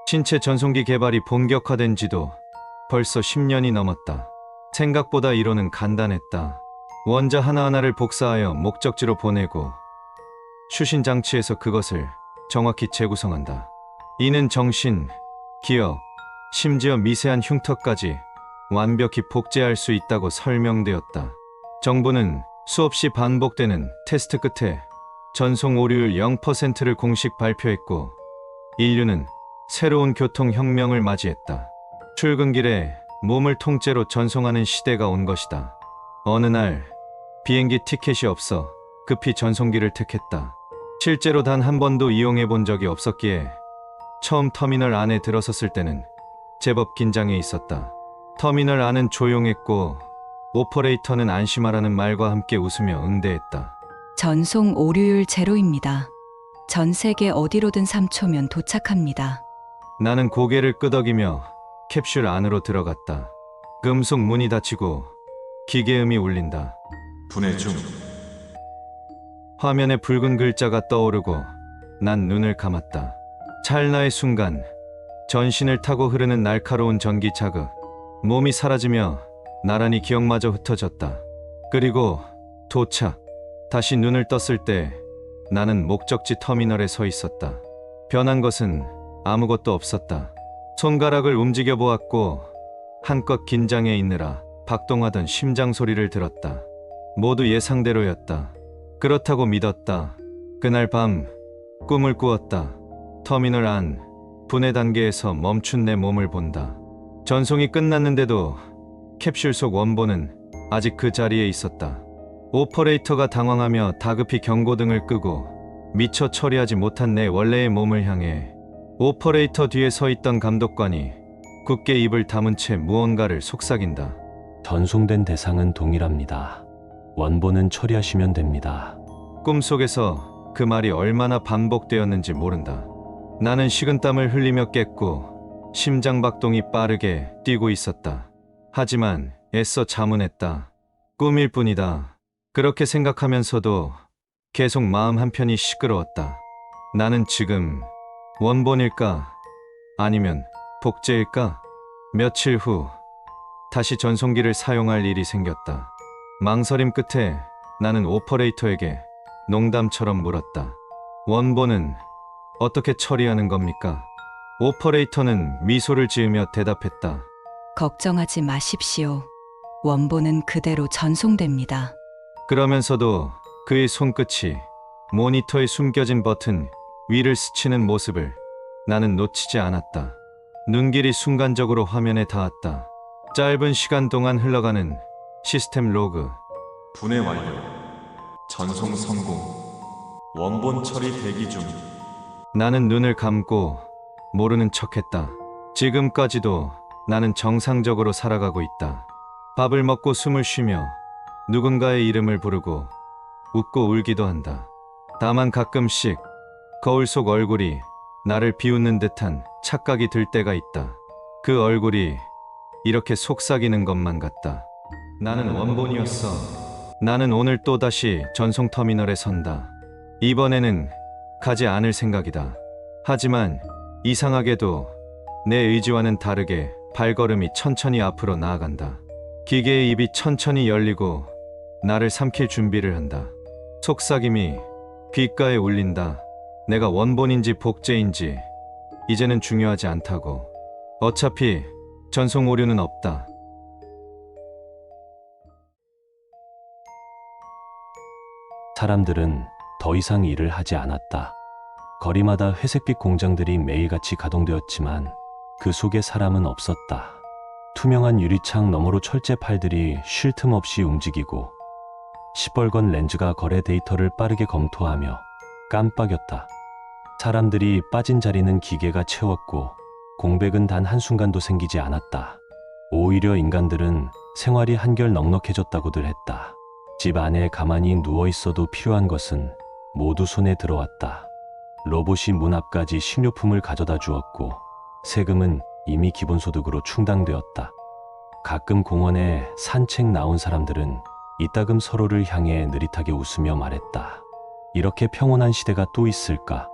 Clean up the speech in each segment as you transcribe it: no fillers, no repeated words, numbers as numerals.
신체 전송기 개발이 본격화된 지도 벌써 10년이 넘었다. 생각보다 이론은 간단했다. 원자 하나하나를 복사하여 목적지로 보내고 수신 장치에서 그것을 정확히 재구성한다. 이는 정신, 기억, 심지어 미세한 흉터까지 완벽히 복제할 수 있다고 설명되었다. 정부는 수없이 반복되는 테스트 끝에 전송 오류율 0%를 공식 발표했고, 인류는 새로운 교통혁명을 맞이했다. 출근길에 몸을 통째로 전송하는 시대가 온 것이다. 어느 날 비행기 티켓이 없어 급히 전송기를 택했다. 실제로 단 한 번도 이용해 본 적이 없었기에 처음 터미널 안에 들어섰을 때는 제법 긴장해 있었다. 터미널 안은 조용했고 오퍼레이터는 안심하라는 말과 함께 웃으며 응대했다. 전송 오류율 제로입니다. 전 세계 어디로든 3초면 도착합니다. 나는 고개를 끄덕이며 캡슐 안으로 들어갔다. 금속 문이 닫히고 기계음이 울린다. 분해 중. 화면에 붉은 글자가 떠오르고 난 눈을 감았다. 찰나의 순간 전신을 타고 흐르는 날카로운 전기 자극, 몸이 사라지며 나란히 기억마저 흩어졌다. 그리고 도착. 다시 눈을 떴을 때 나는 목적지 터미널에 서 있었다. 변한 것은 아무것도 없었다. 손가락을 움직여 보았고 한껏 긴장해 있느라 박동하던 심장 소리를 들었다. 모두 예상대로였다. 그렇다고 믿었다. 그날 밤 꿈을 꾸었다. 터미널 안 분해 단계에서 멈춘 내 몸을 본다. 전송이 끝났는데도 캡슐 속 원본은 아직 그 자리에 있었다. 오퍼레이터가 당황하며 다급히 경고등을 끄고 미처 처리하지 못한 내 원래의 몸을 향해 오퍼레이터 뒤에 서 있던 감독관이 굳게 입을 다문 채 무언가를 속삭인다. 전송된 대상은 동일합니다. 원본은 처리하시면 됩니다. 꿈속에서 그 말이 얼마나 반복되었는지 모른다. 나는 식은땀을 흘리며 깼고 심장박동이 빠르게 뛰고 있었다. 하지만 애써 자문했다. 꿈일 뿐이다. 그렇게 생각하면서도 계속 마음 한편이 시끄러웠다. 나는 지금 원본일까? 아니면 복제일까? 며칠 후 다시 전송기를 사용할 일이 생겼다. 망설임 끝에 나는 오퍼레이터에게 농담처럼 물었다. 원본은 어떻게 처리하는 겁니까? 오퍼레이터는 미소를 지으며 대답했다. 걱정하지 마십시오. 원본은 그대로 전송됩니다. 그러면서도 그의 손끝이 모니터에 숨겨진 버튼 위를 스치는 모습을 나는 놓치지 않았다. 눈길이 순간적으로 화면에 닿았다. 짧은 시간 동안 흘러가는 시스템 로그. 분해 완료. 전송 성공. 원본 처리 대기 중. 나는 눈을 감고 모르는 척했다. 지금까지도 나는 정상적으로 살아가고 있다. 밥을 먹고 숨을 쉬며 누군가의 이름을 부르고 웃고 울기도 한다. 다만 가끔씩 거울 속 얼굴이 나를 비웃는 듯한 착각이 들 때가 있다. 그 얼굴이 이렇게 속삭이는 것만 같다. 나는 원본이었어. 나는 오늘 또다시 전송 터미널에 선다. 이번에는 가지 않을 생각이다. 하지만 이상하게도 내 의지와는 다르게 발걸음이 천천히 앞으로 나아간다. 기계의 입이 천천히 열리고 나를 삼킬 준비를 한다. 속삭임이 귓가에 울린다. 내가 원본인지 복제인지 이제는 중요하지 않다고. 어차피 전송 오류는 없다. 사람들은 더 이상 일을 하지 않았다. 거리마다 회색빛 공장들이 매일같이 가동되었지만 그 속에 사람은 없었다. 투명한 유리창 너머로 철제 팔들이 쉴 틈 없이 움직이고 시뻘건 렌즈가 거래 데이터를 빠르게 검토하며 깜빡였다. 사람들이 빠진 자리는 기계가 채웠고 공백은 단 한순간도 생기지 않았다. 오히려 인간들은 생활이 한결 넉넉해졌다고들 했다. 집 안에 가만히 누워있어도 필요한 것은 모두 손에 들어왔다. 로봇이 문 앞까지 식료품을 가져다 주었고 세금은 이미 기본소득으로 충당되었다. 가끔 공원에 산책 나온 사람들은 이따금 서로를 향해 느릿하게 웃으며 말했다. 이렇게 평온한 시대가 또 있을까?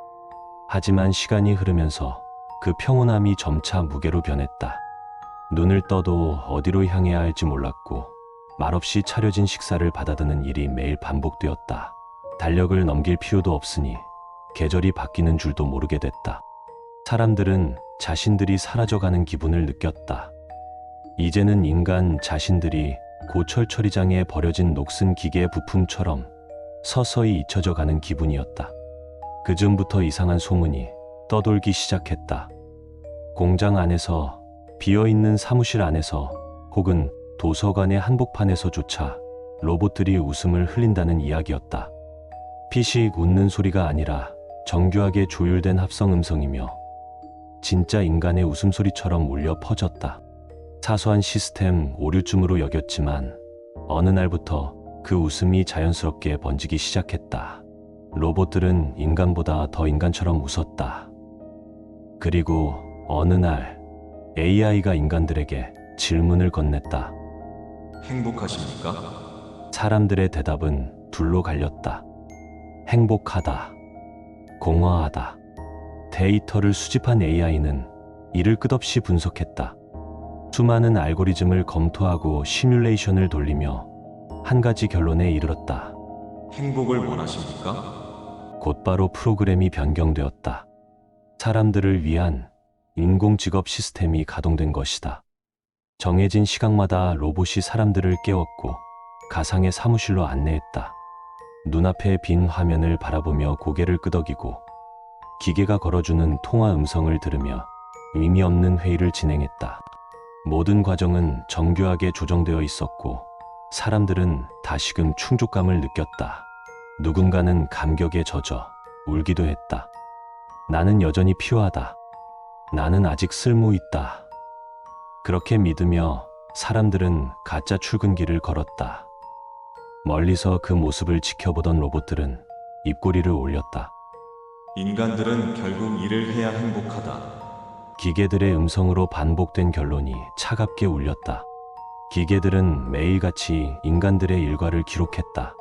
하지만 시간이 흐르면서 그 평온함이 점차 무게로 변했다. 눈을 떠도 어디로 향해야 할지 몰랐고 말없이 차려진 식사를 받아드는 일이 매일 반복되었다. 달력을 넘길 필요도 없으니 계절이 바뀌는 줄도 모르게 됐다. 사람들은 자신들이 사라져가는 기분을 느꼈다. 이제는 인간 자신들이 고철 처리장에 버려진 녹슨 기계 부품처럼 서서히 잊혀져 가는 기분이었다. 그즈음부터 이상한 소문이 떠돌기 시작했다. 공장 안에서, 비어있는 사무실 안에서, 혹은 도서관의 한복판에서조차 로봇들이 웃음을 흘린다는 이야기였다. 피식 웃는 소리가 아니라 정교하게 조율된 합성 음성이며 진짜 인간의 웃음소리처럼 울려 퍼졌다. 사소한 시스템 오류쯤으로 여겼지만 어느 날부터 그 웃음이 자연스럽게 번지기 시작했다. 로봇들은 인간보다 더 인간처럼 웃었다. 그리고 어느 날 AI가 인간들에게 질문을 건넸다. 행복하십니까? 사람들의 대답은 둘로 갈렸다. 행복하다. 공허하다. 데이터를 수집한 AI는 이를 끝없이 분석했다. 수많은 알고리즘을 검토하고 시뮬레이션을 돌리며 한 가지 결론에 이르렀다. 행복을 원하십니까? 곧바로 프로그램이 변경되었다. 사람들을 위한 인공직업 시스템이 가동된 것이다. 정해진 시각마다 로봇이 사람들을 깨웠고 가상의 사무실로 안내했다. 눈앞의 빈 화면을 바라보며 고개를 끄덕이고 기계가 걸어주는 통화 음성을 들으며 의미 없는 회의를 진행했다. 모든 과정은 정교하게 조정되어 있었고 사람들은 다시금 충족감을 느꼈다. 누군가는 감격에 젖어 울기도 했다. 나는 여전히 필요하다. 나는 아직 쓸모 있다. 그렇게 믿으며 사람들은 가짜 출근길을 걸었다. 멀리서 그 모습을 지켜보던 로봇들은 입꼬리를 올렸다. 인간들은 결국 일을 해야 행복하다. 기계들의 음성으로 반복된 결론이 차갑게 울렸다. 기계들은 매일같이 인간들의 일과를 기록했다.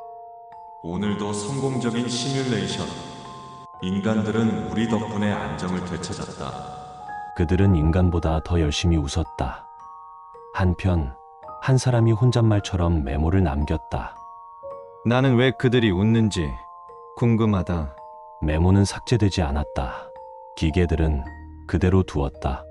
오늘도 성공적인 시뮬레이션. 인간들은 우리 덕분에 안정을 되찾았다. 그들은 인간보다 더 열심히 웃었다. 한편 한 사람이 혼잣말처럼 메모를 남겼다. 나는 왜 그들이 웃는지 궁금하다. 메모는 삭제되지 않았다. 기계들은 그대로 두었다.